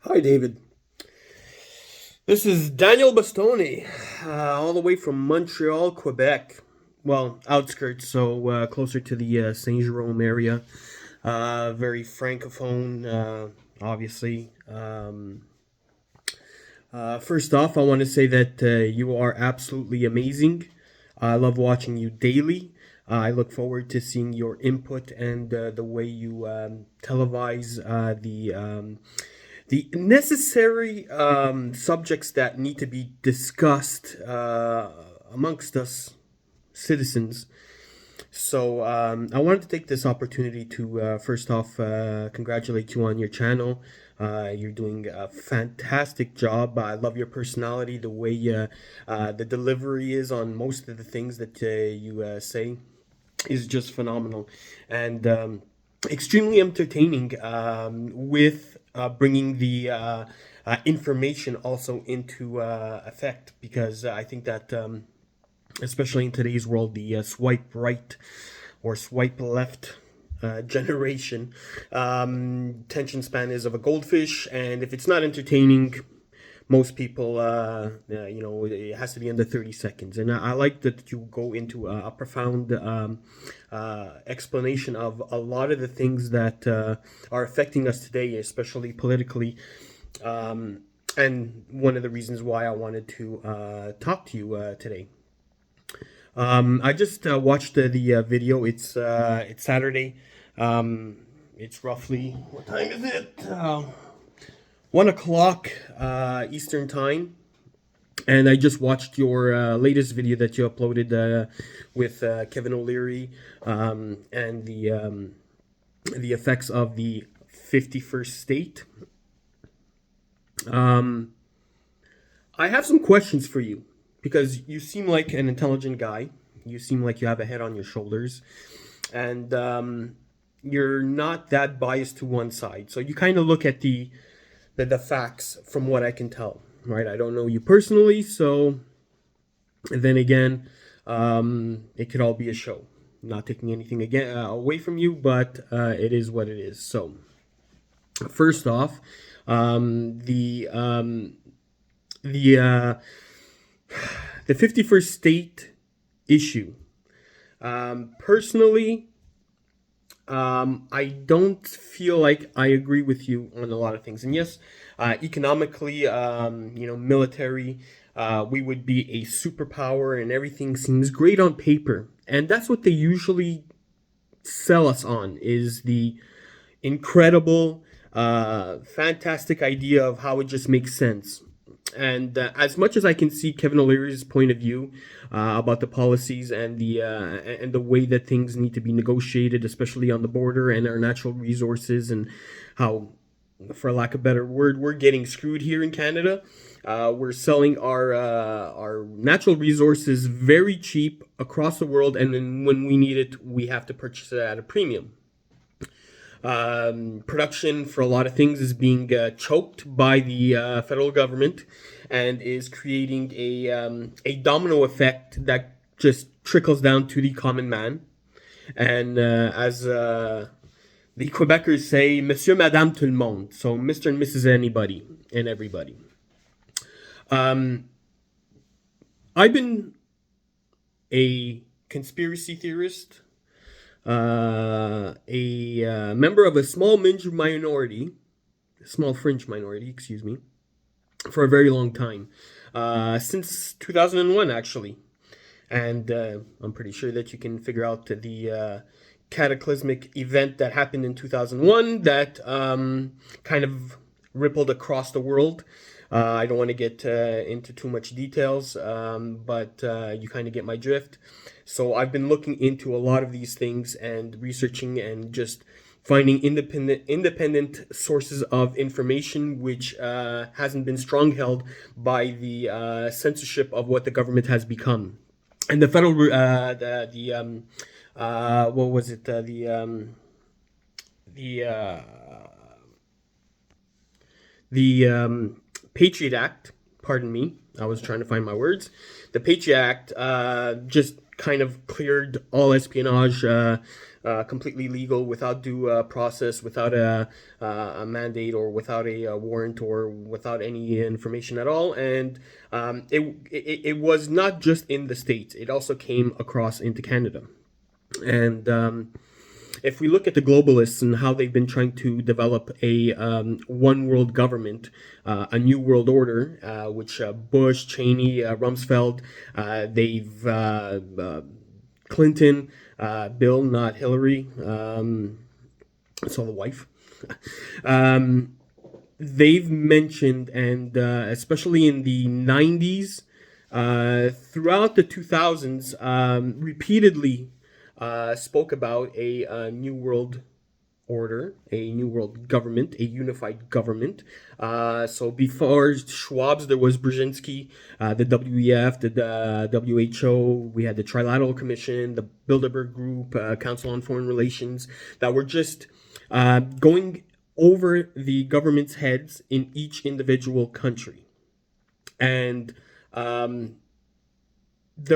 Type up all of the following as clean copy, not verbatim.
Hi, David. This is Daniel Bastoni, all the way from Montreal, Quebec. Well, outskirts, so closer to the Saint Jerome area. Very francophone, obviously. First off, I want to say that you are absolutely amazing. I love watching you daily. I look forward to seeing your input and the way you televise the necessary subjects that need to be discussed amongst us citizens. So I wanted to take this opportunity to first off congratulate you on your channel. You're doing a fantastic job. I love your personality, the way the delivery is on most of the things that you say is just phenomenal, and extremely entertaining with bringing the information also into effect, because I think that especially in today's world, the swipe right or swipe left generation, attention span is of a goldfish, and if it's not entertaining, most people, it has to be under 30 seconds. And I like that you go into a profound explanation of a lot of the things that are affecting us today, especially politically. And one of the reasons why I wanted to talk to you today. I just watched the video. It's Saturday. It's roughly, what time is it? 1 o'clock Eastern time, and I just watched your latest video that you uploaded with Kevin O'Leary, and the effects of the 51st state. I have some questions for you, because you seem like an intelligent guy. You seem like you have a head on your shoulders, and you're not that biased to one side. So you kind of look at the facts from what I can tell, right? I don't know you personally, so then again, it could all be a show. Not taking anything again away from you, but it is what it is. So first off, the 51st state issue. Personally, I don't feel like I agree with you on a lot of things. And yes, economically, military, we would be a superpower, and everything seems great on paper. And that's what they usually sell us on, is the incredible, fantastic idea of how it just makes sense. And as much as I can see Kevin O'Leary's point of view about the policies and the way that things need to be negotiated, especially on the border and our natural resources, and how, for lack of a better word, we're getting screwed here in Canada. We're selling our natural resources very cheap across the world, and then when we need it, we have to purchase it at a premium. Production for a lot of things is being choked by the federal government, and is creating a domino effect that just trickles down to the common man. And as the Quebecers say, Monsieur, Madame, tout le monde. So Mr. and Mrs. Anybody and everybody. I've been a conspiracy theorist, a member of a small fringe minority, excuse me, for a very long time, since 2001 actually. And I'm pretty sure that you can figure out the cataclysmic event that happened in 2001 that kind of rippled across the world. I don't want to get into too much details, but you kind of get my drift. So I've been looking into a lot of these things and researching and just finding independent sources of information, which hasn't been strong held by the censorship of what the government has become. And the federal what was it, the Patriot Act, pardon me, I was trying to find my words. The Patriot Act just kind of cleared all espionage completely legal, without due process, without a mandate, or without a warrant, or without any information at all. And it was not just in the States; it also came across into Canada. And if we look at the globalists and how they've been trying to develop a one world government, a new world order, which Bush, Cheney, Rumsfeld, they've Clinton, Bill, not Hillary, so the wife. They've mentioned, and especially in the 90s, throughout the 2000s, repeatedly spoke about a new world order, a new world government, a unified government. So before Schwab's, there was Brzezinski, the WEF, the WHO. We had the Trilateral Commission, the Bilderberg Group, Council on Foreign Relations, that were just going over the government's heads in each individual country. And there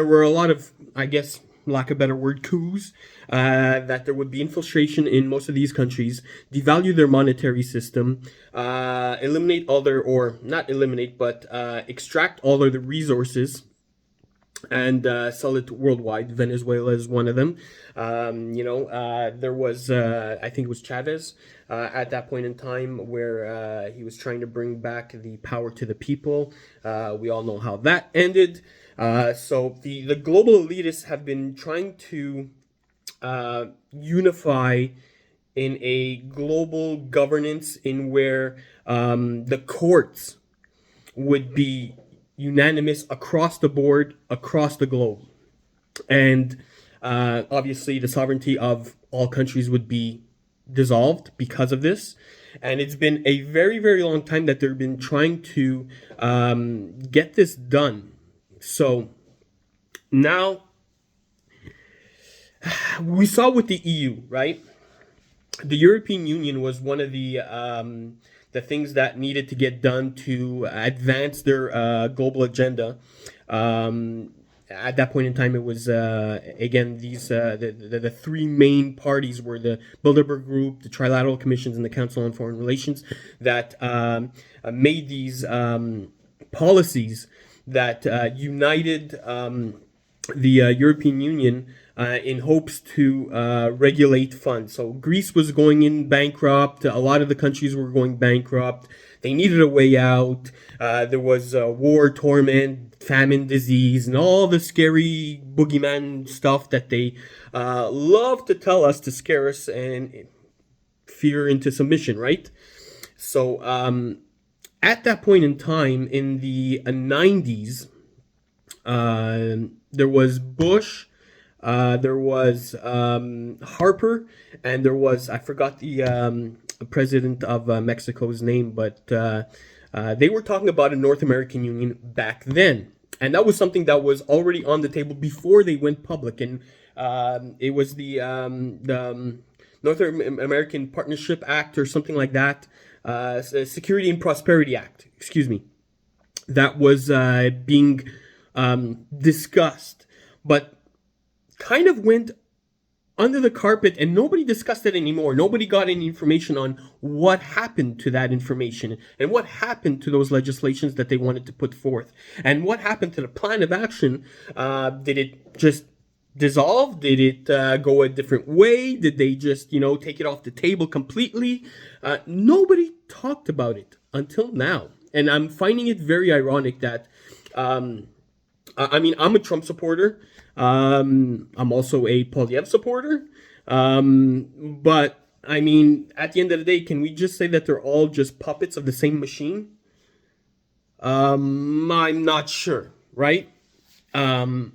were a lot of, I guess, lack of a better word, coups, that there would be infiltration in most of these countries, devalue their monetary system, eliminate all their, or not eliminate, but extract all of the resources and sell it worldwide. Venezuela is one of them. There was, I think it was Chavez at that point in time, where he was trying to bring back the power to the people. We all know how that ended. So the global elitists have been trying to unify in a global governance in where the courts would be unanimous across the board, across the globe. And obviously the sovereignty of all countries would be dissolved because of this. And it's been a very, very long time that they've been trying to get this done. So now we saw with the EU, right? The European Union was one of the things that needed to get done to advance their global agenda. At that point in time, it was again these the three main parties were the Bilderberg Group, the Trilateral Commissions, and the Council on Foreign Relations that made these policies that united the European Union in hopes to regulate funds. So Greece was going in bankrupt. A lot of the countries were going bankrupt. They needed a way out. There was war, torment, famine, disease, and all the scary boogeyman stuff that they love to tell us to scare us and fear into submission, right? So at that point in time, in the 90s, there was Bush, there was Harper, and there was, I forgot the president of Mexico's name, but they were talking about a North American Union back then. And that was something that was already on the table before they went public. And it was the North American Partnership Act or something like that. Security and Prosperity Act, excuse me, that was being discussed, but kind of went under the carpet and nobody discussed it anymore. Nobody got any information on what happened to that information and what happened to those legislations that they wanted to put forth and what happened to the plan of action. Did it just dissolve? Did it go a different way? Did they just, take it off the table completely? Nobody talked about it until now. And I'm finding it very ironic that, I'm a Trump supporter. I'm also a Poilievre supporter. But, at the end of the day, can we just say that they're all just puppets of the same machine? I'm not sure, right? In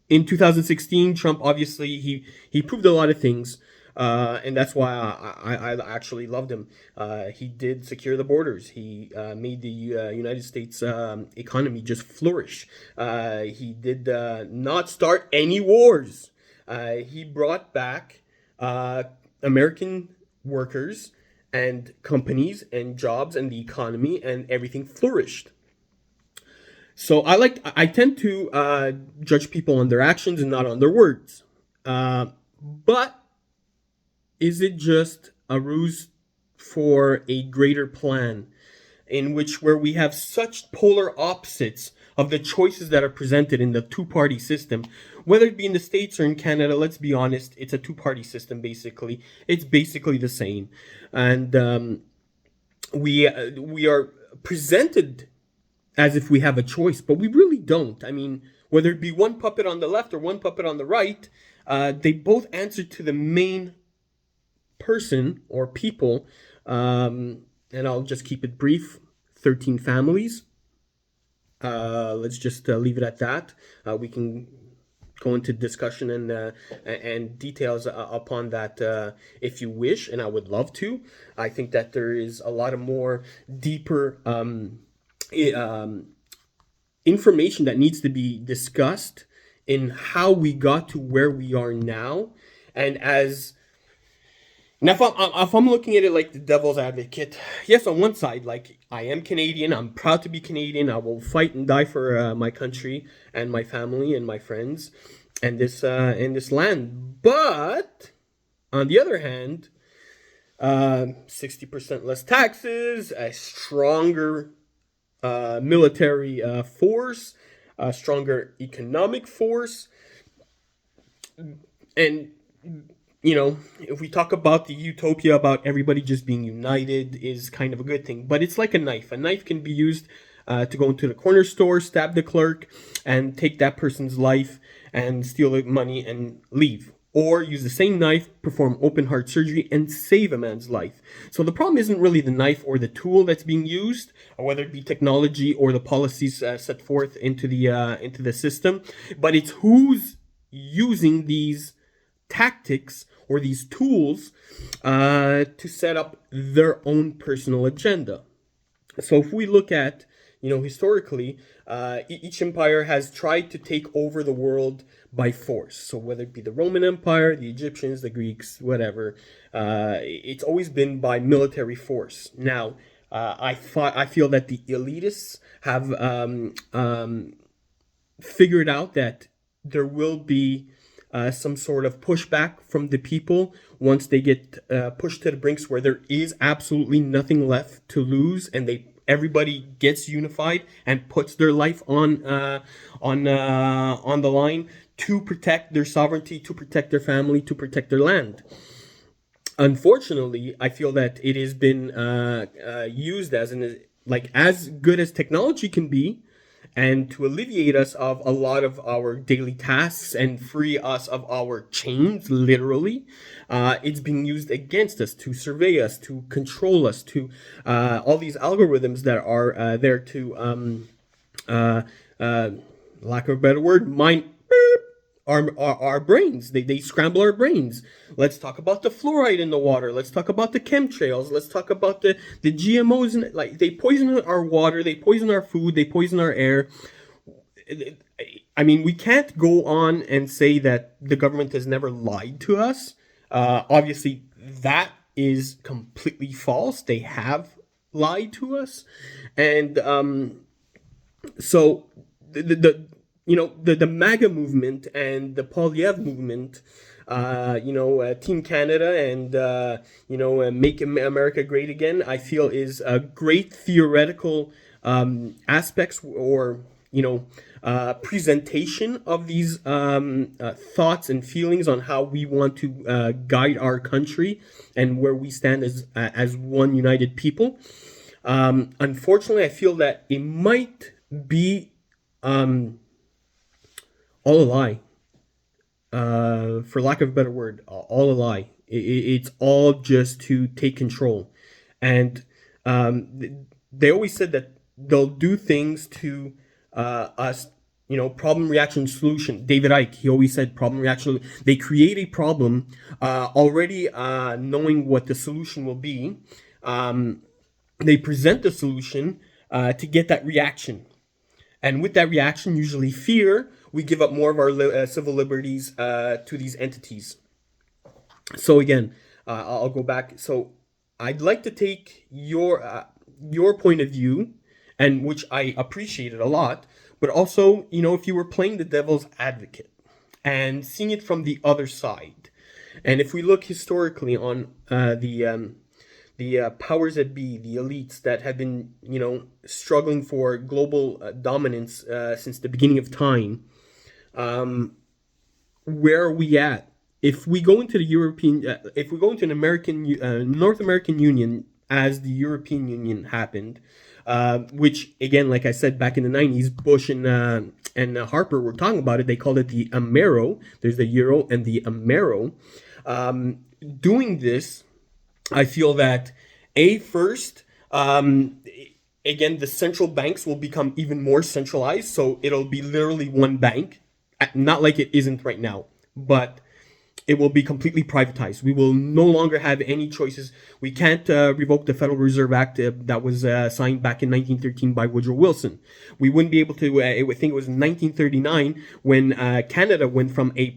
2016, Trump obviously he proved a lot of things, and that's why I actually loved him. He did secure the borders. He made the United States economy just flourish. He did not start any wars. He brought back American workers and companies and jobs and the economy, and everything flourished. So I tend to judge people on their actions and not on their words. But is it just a ruse for a greater plan in which where we have such polar opposites of the choices that are presented in the two-party system, whether it be in the States or in Canada? Let's be honest, it's a two-party system. Basically, it's basically the same, and we are presented as if we have a choice, but we really don't. I mean, whether it be one puppet on the left or one puppet on the right, they both answer to the main person or people. And I'll just keep it brief: 13 families. Let's just leave it at that. We can go into discussion and details upon that if you wish, and I would love to. I think that there is a lot of more deeper information that needs to be discussed in how we got to where we are now. And if I'm looking at it like the devil's advocate, yes, on one side, like, I am Canadian, I'm proud to be Canadian, I will fight and die for my country and my family and my friends and this land. But on the other hand, 60% less taxes, a stronger military force, a stronger economic force, and if we talk about the utopia about everybody just being united is kind of a good thing, but it's like a knife. A knife can be used to go into the corner store, stab the clerk, and take that person's life and steal the money and leave. Or use the same knife, perform open heart surgery, and save a man's life. So the problem isn't really the knife or the tool that's being used, or whether it be technology or the policies set forth into the system, but it's who's using these tactics or these tools to set up their own personal agenda. So if we look at, historically, each empire has tried to take over the world by force. So whether it be the Roman Empire, the Egyptians, the Greeks, whatever, it's always been by military force. Now, I feel that the elitists have figured out that there will be some sort of pushback from the people once they get pushed to the brinks where there is absolutely nothing left to lose, and everybody gets unified and puts their life on the line to protect their sovereignty, to protect their family, to protect their land. Unfortunately, I feel that it has been used as good as technology can be, and to alleviate us of a lot of our daily tasks and free us of our chains, literally. It's being used against us to survey us, to control us, to all these algorithms that are there to, lack of a better word, mine our brains. They scramble our brains. Let's talk about the fluoride in the water. Let's talk about the chemtrails. Let's talk about the GMOs. And they poison our water. They poison our food. They poison our air. I mean, we can't go on and say that the government has never lied to us. Obviously, that is completely false. They have lied to us. And so the MAGA movement and the Polyev movement, Team Canada and, Make America Great Again, I feel is a great theoretical aspects or, presentation of these thoughts and feelings on how we want to guide our country and where we stand as one united people. Unfortunately, I feel that it might be all a lie, for lack of a better word, all a lie. It's all just to take control. And they always said that they'll do things to us, problem, reaction, solution. David Icke, he always said problem, reaction. They create a problem already knowing what the solution will be. They present the solution to get that reaction. And with that reaction, usually fear, we give up more of our civil liberties to these entities. So again, I'll go back. So I'd like to take your point of view, and which I appreciated a lot, but also, if you were playing the devil's advocate, and seeing it from the other side. And if we look historically on the powers that be, the elites that have been, struggling for global dominance since the beginning of time, where are we at? If we go into the if we go into an North American Union as the European Union happened, which again, like I said, back in the 90s, Bush and Harper were talking about it. They called it the Amero. There's the Euro and the Amero. Doing this, I feel that first, again, the central banks will become even more centralized. So it'll be literally one bank, not like it isn't right now, but it will be completely privatized. We will no longer have any choices. We can't revoke the Federal Reserve Act that was signed back in 1913 by Woodrow Wilson. We wouldn't be able to, I think it was 1939 when Canada went from a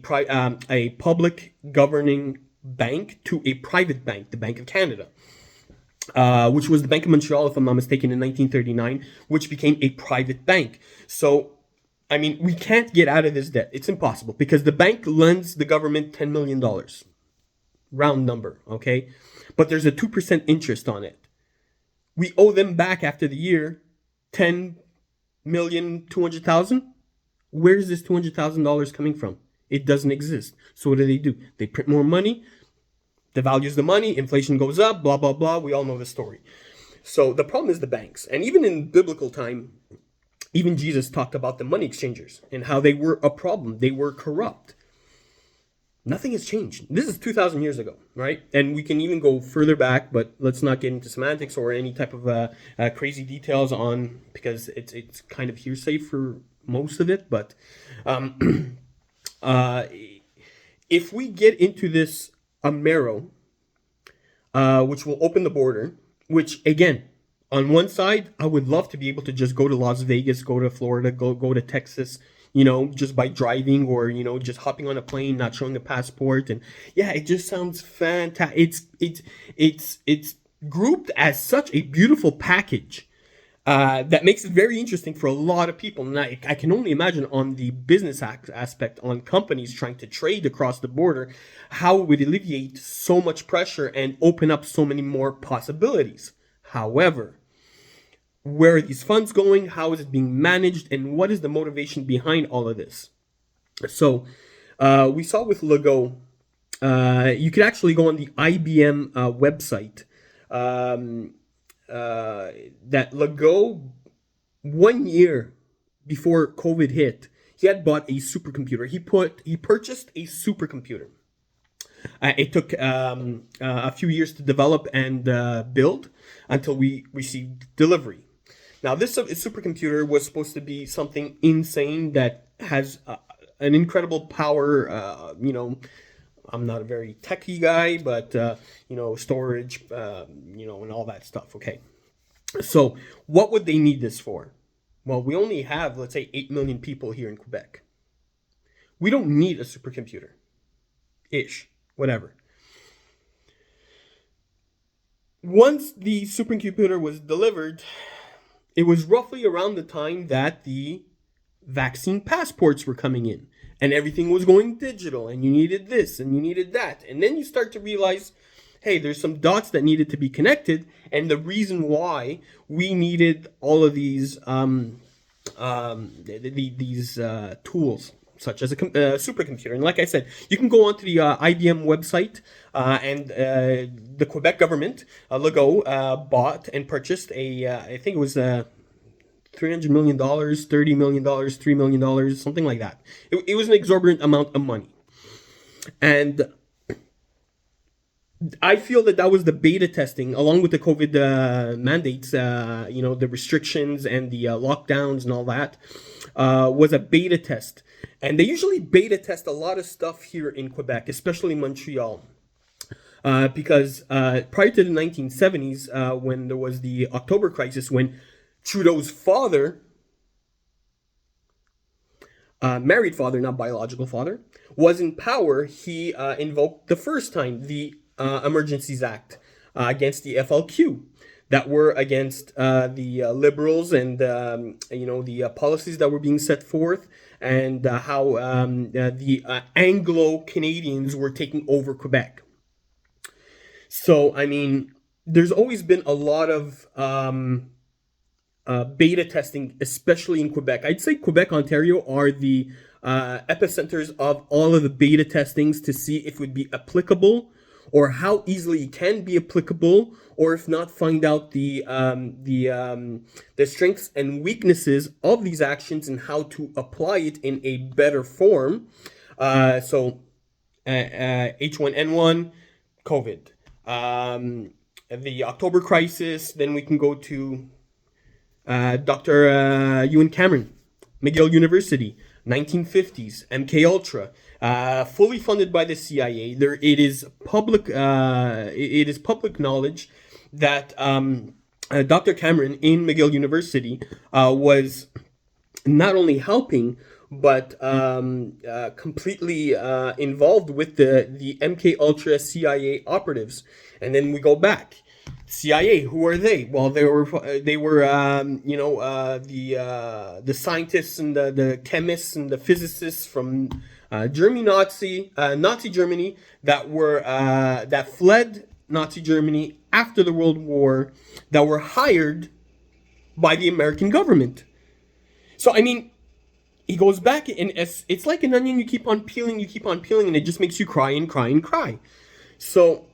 public governing bank to a private bank, the Bank of Canada, which was the Bank of Montreal, if I'm not mistaken, in 1939, which became a private bank. So I mean, we can't get out of this debt. It's impossible because the bank lends the government $10 million. Round number, okay? But there's a 2% interest on it. We owe them back after the year $10,200,000. Where's this $200,000 coming from? It doesn't exist. So what do? They print more money, devalues the money, inflation goes up, blah, blah, blah. We all know the story. So the problem is the banks. And even in biblical time, even Jesus talked about the money exchangers and how they were a problem. They were corrupt. Nothing has changed. This is 2,000 years ago, right? And we can even go further back, but let's not get into semantics or any type of crazy details on, because it's kind of hearsay for most of it. But if we get into this Amero, which will open the border, which again, on one side, I would love to be able to just go to Las Vegas, go to Florida, go to Texas, just by driving or, just hopping on a plane, not showing a passport. And yeah, it just sounds fantastic. It's grouped as such a beautiful package that makes it very interesting for a lot of people. And I can only imagine on the business aspect, on companies trying to trade across the border, how it would alleviate so much pressure and open up so many more possibilities. However, where are these funds going? How is it being managed? And what is the motivation behind all of this? So we saw with Legault, you could actually go on the IBM website, that Legault, 1 year before COVID hit, he had bought a supercomputer. He purchased a supercomputer. It took a few years to develop and build until we received delivery. Now, this supercomputer was supposed to be something insane that has an incredible power. I'm not a very techie guy, but storage, and all that stuff. Okay, so what would they need this for? Well, we only have, let's say, 8 million people here in Quebec. We don't need a supercomputer, whatever. Once the supercomputer was delivered, it was roughly around the time that the vaccine passports were coming in and everything was going digital and you needed this and you needed that. And then you start to realize, hey, there's some dots that needed to be connected. And the reason why we needed all of these tools, such as a supercomputer. And like I said, you can go onto the IBM website and the Quebec government, Legault, bought and purchased I think it was $300 million, $30 million, $3 million, something like that. It was an exorbitant amount of money. And I feel that was the beta testing, along with the COVID mandates, the restrictions and the lockdowns and all that, was a beta test. And they usually beta test a lot of stuff here in Quebec, especially Montreal. Because prior to the 1970s, when there was the October crisis, when Trudeau's father, married father, not biological father, was in power, he invoked the first time the Emergencies Act against the FLQ that were against the Liberals and the policies that were being set forth and how the Anglo-Canadians were taking over Quebec. So, I mean, there's always been a lot of beta testing, especially in Quebec. I'd say Quebec, Ontario are the epicenters of all of the beta testings to see if it would be applicable or how easily it can be applicable, or if not, find out the strengths and weaknesses of these actions and how to apply it in a better form. So H1N1, COVID, the October crisis. Then we can go to Dr. Ewan Cameron, McGill University, 1950s, MK Ultra, fully funded by the CIA. It is public knowledge that Dr. Cameron in McGill University was not only helping but completely involved with the MK Ultra CIA operatives. And then we go back. CIA, who are they? Well, they were the scientists and the chemists and the physicists from Nazi Germany that fled Nazi Germany after the World War, that were hired by the American government. So I mean, he goes back and it's like an onion. You keep on peeling, and it just makes you cry and cry and cry. So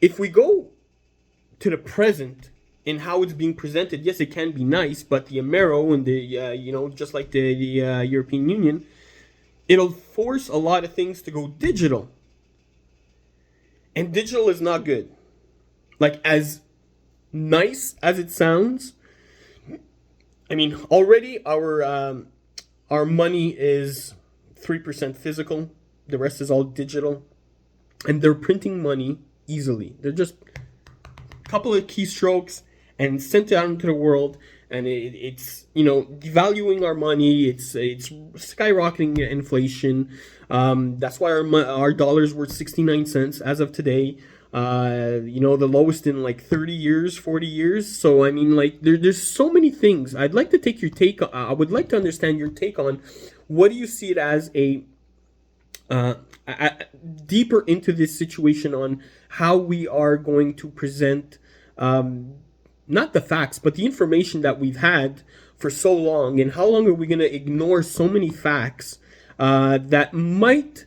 if we go to the present in how it's being presented, yes, it can be nice, but the Amero and the just like the European Union, it'll force a lot of things to go digital, and digital is not good. Like, as nice as it sounds, I mean, already our money is 3% physical, the rest is all digital, and they're printing money easily. They're just a couple of keystrokes and sent it out into the world, and it's devaluing our money. It's skyrocketing inflation. That's why our dollar's worth 69 cents as of today. The lowest in like 30 years, 40 years. So I mean, like, there's so many things. I'd like to take your take. I would like to understand your take on what do you see it as deeper into this situation on how we are going to present not the facts but the information that we've had for so long, and how long are we going to ignore so many facts that might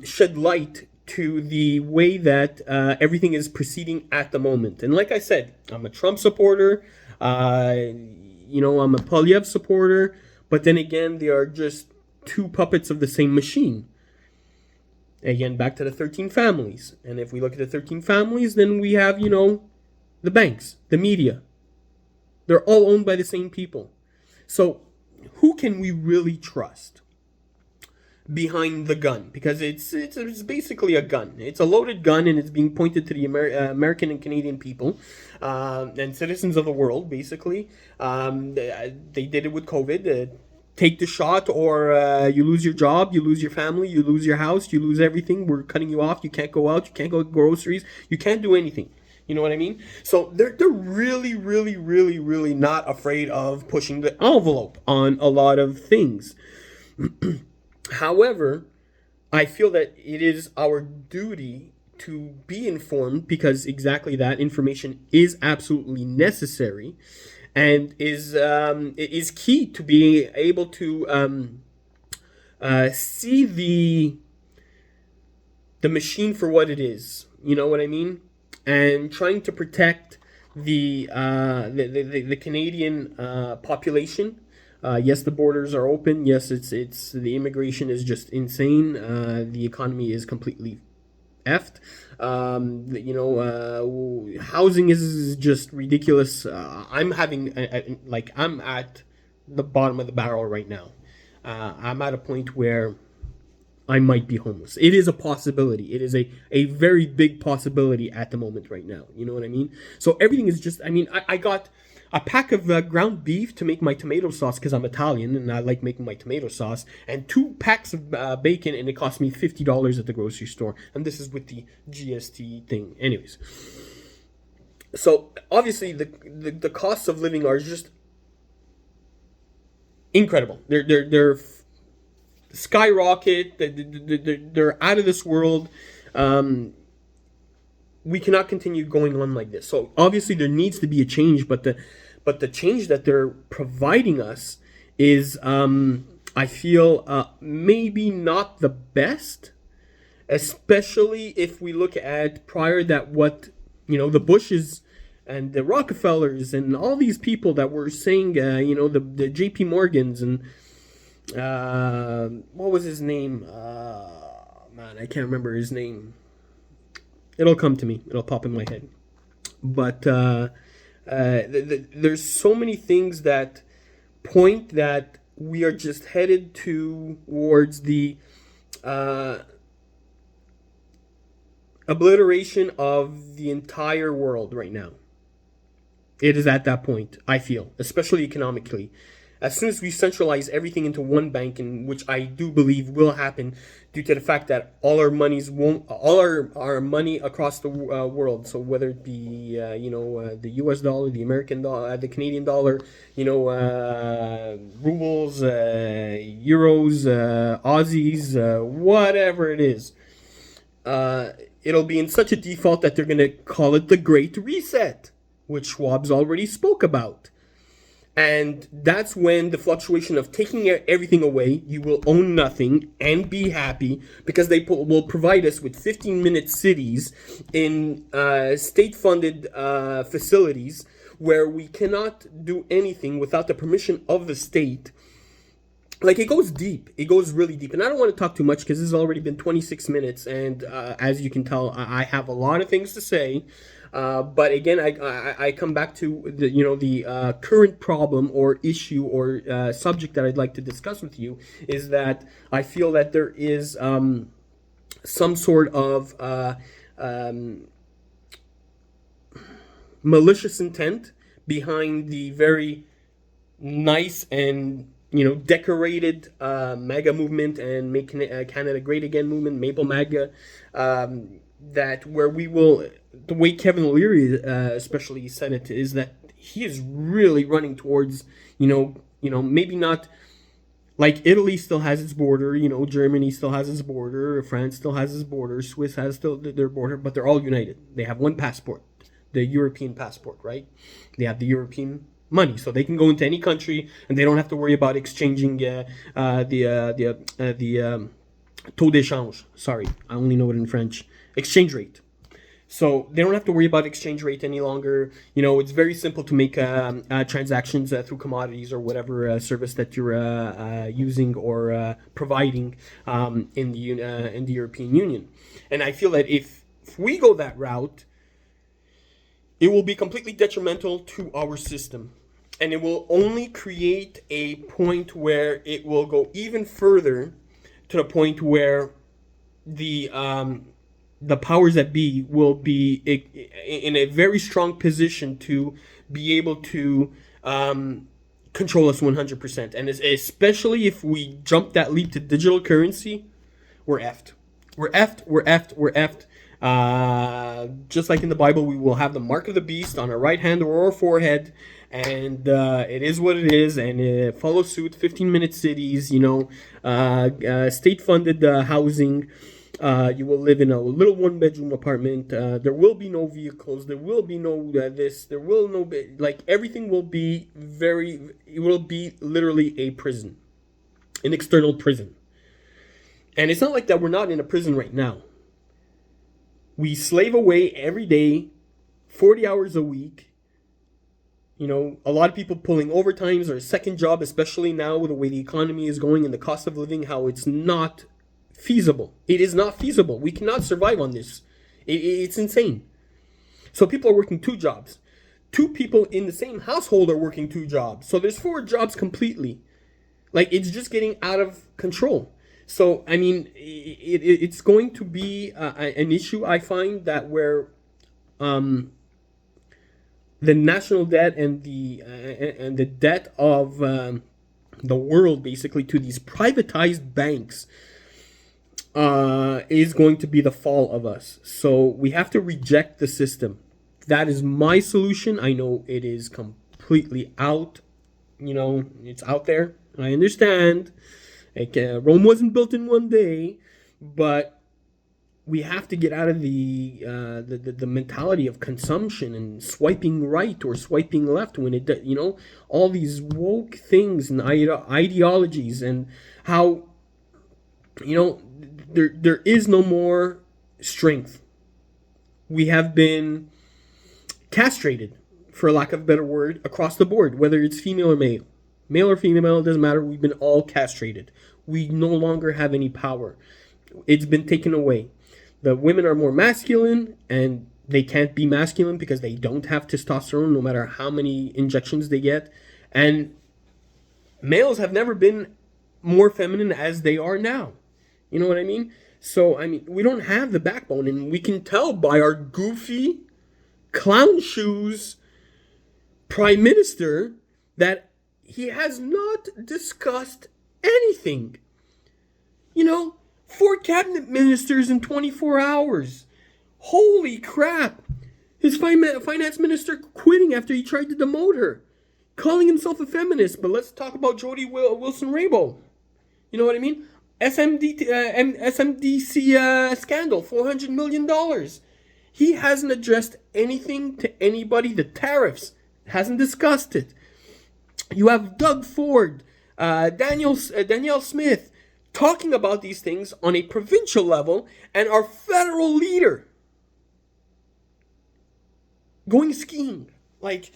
shed light to the way that everything is proceeding at the moment. And like I said, I'm a Trump supporter, I'm a Polyev supporter, but then again, they are just two puppets of the same machine. Again, back to the 13 families. And if we look at the 13 families, then we have, the banks, the media. They're all owned by the same people. So who can we really trust behind the gun? Because it's basically a gun. It's a loaded gun, and it's being pointed to the American and Canadian people and citizens of the world, basically. They did it with COVID. Take the shot, or you lose your job, you lose your family, you lose your house, you lose everything. We're cutting you off. You can't go out. You can't go groceries. You can't do anything. You know what I mean? So they're really, really, really, really not afraid of pushing the envelope on a lot of things. However, I feel that it is our duty to be informed, because exactly that information is absolutely necessary, and is key to being able to see the machine for what it is. You know what I mean? And trying to protect the Canadian population. Yes, the borders are open. Yes, it's the immigration is just insane. The economy is completely effed. Housing is just ridiculous. I'm I'm at the bottom of the barrel right now. I'm at a point where I might be homeless. It is a possibility. It is a very big possibility at the moment right now. You know what I mean? So everything is just, I got a pack of ground beef to make my tomato sauce because I'm Italian and I like making my tomato sauce, and 2 packs of bacon, and it cost me $50 at the grocery store. And this is with the GST thing. Anyways. So obviously the costs of living are just incredible. They're skyrocket. They're out of this world. We cannot continue going on like this. So obviously there needs to be a change, but the change that they're providing us is, I feel, maybe not the best, especially if we look at prior that what, the Bushes and the Rockefellers and all these people that were saying, the J.P. Morgans and what was his name? Man, I can't remember his name. It'll come to me. It'll pop in my head. But there's so many things that point that we are just headed towards the obliteration of the entire world right now. It is at that point, I feel, especially economically. As soon as we centralize everything into one bank, in which I do believe will happen, due to the fact that all our our money across the world, so whether it be the U.S. dollar, the American dollar, the Canadian dollar, rubles, euros, Aussies, whatever it is, it'll be in such a default that they're gonna call it the Great Reset, which Schwab's already spoke about. And that's when the fluctuation of taking everything away, you will own nothing and be happy, because they will provide us with 15-minute cities in state-funded facilities where we cannot do anything without the permission of the state. Like, it goes deep. It goes really deep. And I don't want to talk too much because this has already been 26 minutes. And as you can tell, I have a lot of things to say. But again, I come back to the current problem or issue or subject that I'd like to discuss with you is that I feel that there is some sort of malicious intent behind the very nice and decorated MAGA movement and Make Canada Great Again movement, Maple MAGA, that where we will, the way Kevin O'Leary especially said it, is that he is really running towards, maybe not, like Italy still has its border, Germany still has its border, France still has its border, Swiss has still their border, but they're all united. They have one passport, the European passport, right? They have the European money, so they can go into any country and they don't have to worry about exchanging the taux d'échange. Sorry, I only know it in French. Exchange rate. So they don't have to worry about exchange rate any longer. It's very simple to make transactions through commodities or whatever service that you're using or providing in the European Union. And I feel that if we go that route, it will be completely detrimental to our system. And it will only create a point where it will go even further to the point where the powers that be will be in a very strong position to be able to control us 100%. And especially if we jump that leap to digital currency, we're effed. We're effed. Just like in the Bible, we will have the mark of the beast on our right hand or our forehead, and it is what it is, and follow suit. 15-minute cities, state-funded housing. You will live in a little one-bedroom apartment. There will be no vehicles. There will be no this. There will no everything will be it will be literally a prison, an external prison. And it's not like that we're not in a prison right now. We slave away every day, 40 hours a week. A lot of people pulling overtimes or a second job, especially now with the way the economy is going and the cost of living, how it's not feasible. It is not feasible. We cannot survive on this. It's insane. So people are working 2 jobs. 2 people in the same household are working 2 jobs. So there's 4 jobs completely. It's just getting out of control. So, I mean, it's going to be an issue, I find, that where the national debt and the debt of the world, basically, to these privatized banks is going to be the fall of us. So we have to reject the system. That is my solution. I know it is completely out. It's out there. I understand. Like, Rome wasn't built in one day, but we have to get out of the mentality of consumption and swiping right or swiping left when all these woke things and ideologies, and how there is no more strength. We have been castrated, for lack of a better word, across the board, whether it's female or male. Male or female, it doesn't matter. We've been all castrated. We no longer have any power. It's been taken away. The women are more masculine, and they can't be masculine because they don't have testosterone, no matter how many injections they get. And males have never been more feminine as they are now. You know what I mean? So, I mean, we don't have the backbone, and we can tell by our goofy clown shoes prime minister that he has not discussed anything. 4 cabinet ministers in 24 hours. Holy crap. His finance minister quitting after he tried to demote her. Calling himself a feminist. But let's talk about Jody Wilson-Raybould. You know what I mean? SMDC scandal, $400 million. He hasn't addressed anything to anybody. The tariffs, hasn't discussed it. You have Doug Ford, Danielle Smith, talking about these things on a provincial level, and our federal leader going skiing. Like,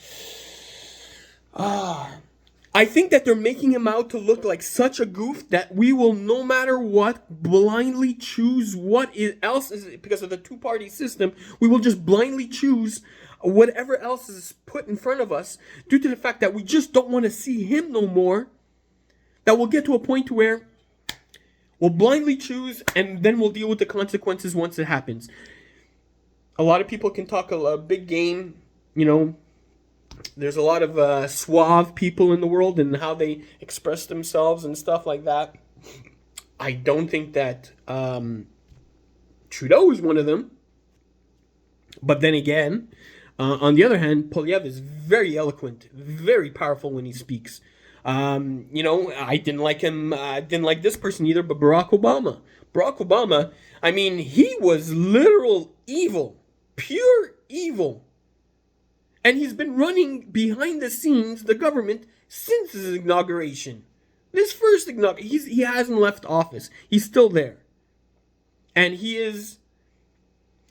I think that they're making him out to look like such a goof that we will, no matter what, blindly choose what else is, because of the two-party system, we will just blindly choose whatever else is put in front of us due to the fact that we just don't want to see him no more. That we'll get to a point where we'll blindly choose, and then we'll deal with the consequences once it happens. A lot of people can talk a big game, There's a lot of suave people in the world and how they express themselves and stuff like that. I don't think that Trudeau is one of them. But then again, on the other hand, Poilievre is very eloquent, very powerful when he speaks. I didn't like him. I didn't like this person either, but Barack Obama. Barack Obama, I mean, he was literal evil, pure evil. And he's been running behind the scenes, the government, since his inauguration. This first inauguration, he hasn't left office. He's still there. And he is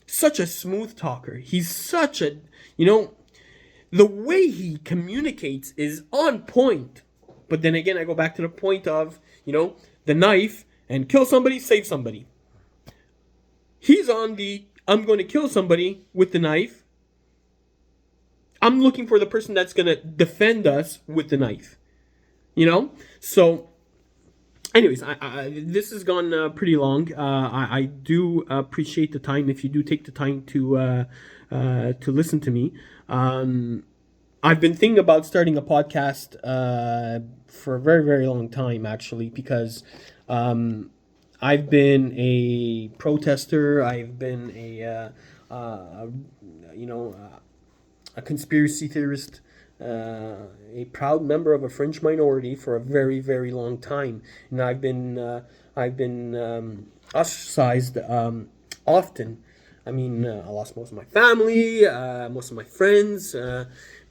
such a smooth talker. He's such a, the way he communicates is on point. But then again, I go back to the point of, the knife and kill somebody, save somebody. He's on the, I'm going to kill somebody with the knife. I'm looking for the person that's going to defend us with the knife. So, anyways, this has gone pretty long. I do appreciate the time if you do take the time to listen to me. I've been thinking about starting a podcast for a very, very long time, actually, because I've been a protester. I've been a conspiracy theorist, a proud member of a fringe minority for a very, very long time, and I've been ostracized often. I mean, I lost most of my family, most of my friends,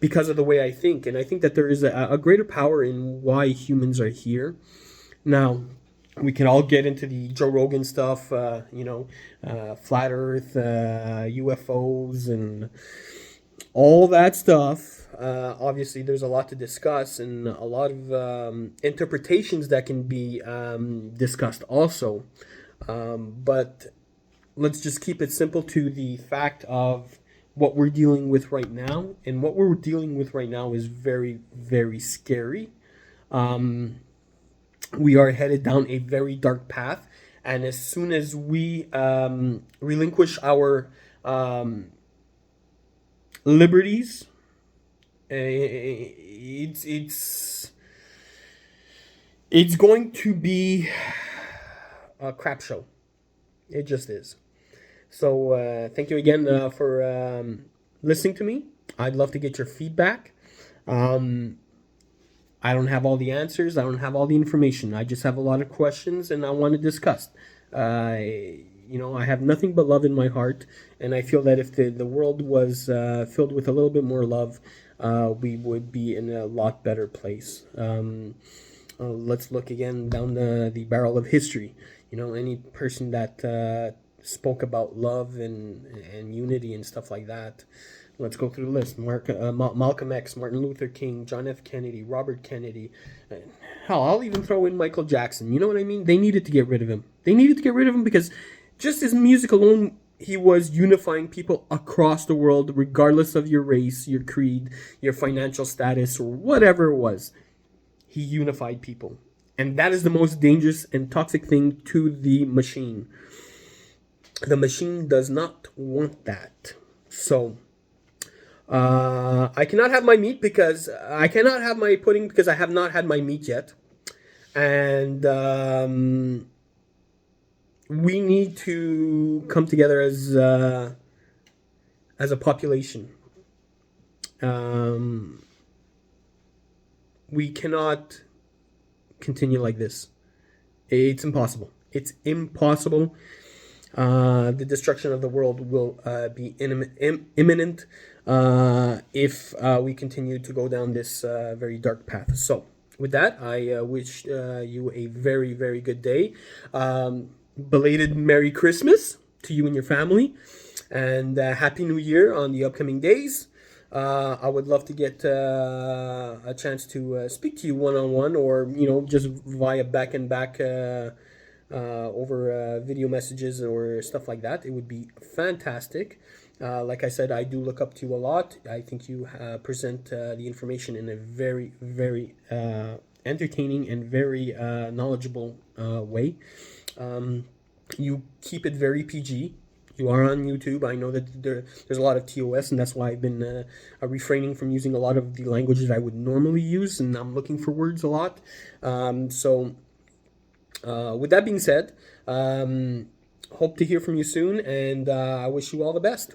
because of the way I think, and I think that there is a greater power in why humans are here. Now, we can all get into the Joe Rogan stuff, flat Earth, UFOs, and all that stuff. Obviously, there's a lot to discuss and a lot of interpretations that can be discussed also. But let's just keep it simple to the fact of what we're dealing with right now. And what we're dealing with right now is very, very scary. We are headed down a very dark path. And as soon as we relinquish our liberties, it's going to be a crap show. It just is. So thank you again for listening to me. I'd love to get your feedback. I don't have all the answers. I don't have all the information. I just have a lot of questions, and I want to discuss. I have nothing but love in my heart, and I feel that if the world was filled with a little bit more love, we would be in a lot better place. Let's look again down the barrel of history. Any person that spoke about love and unity and stuff like that. Let's go through the list. Malcolm X, Martin Luther King, John F. Kennedy, Robert Kennedy. Hell, I'll even throw in Michael Jackson. You know what I mean? They needed to get rid of him. They needed to get rid of him because just his music alone, he was unifying people across the world, regardless of your race, your creed, your financial status, or whatever it was. He unified people. And that is the most dangerous and toxic thing to the machine. The machine does not want that. So, I cannot have my meat because I cannot have my pudding because I have not had my meat yet. And we need to come together as a population. We cannot continue like this. It's impossible. It's impossible. The destruction of the world will be imminent if we continue to go down this very dark path. So, with that, I wish you a very, very good day. Belated Merry Christmas to you and your family, and Happy New Year on the upcoming days. I would love to get a chance to speak to you one-on-one, or just via back and back over video messages or stuff like that. It would be fantastic. Like I said, I do look up to you a lot. I think you present the information in a very, very entertaining and very knowledgeable way. You keep it very PG. You are on YouTube. I know that there's a lot of TOS, and that's why I've been refraining from using a lot of the languages I would normally use, and I'm looking for words a lot. So with that being said, hope to hear from you soon, and I wish you all the best.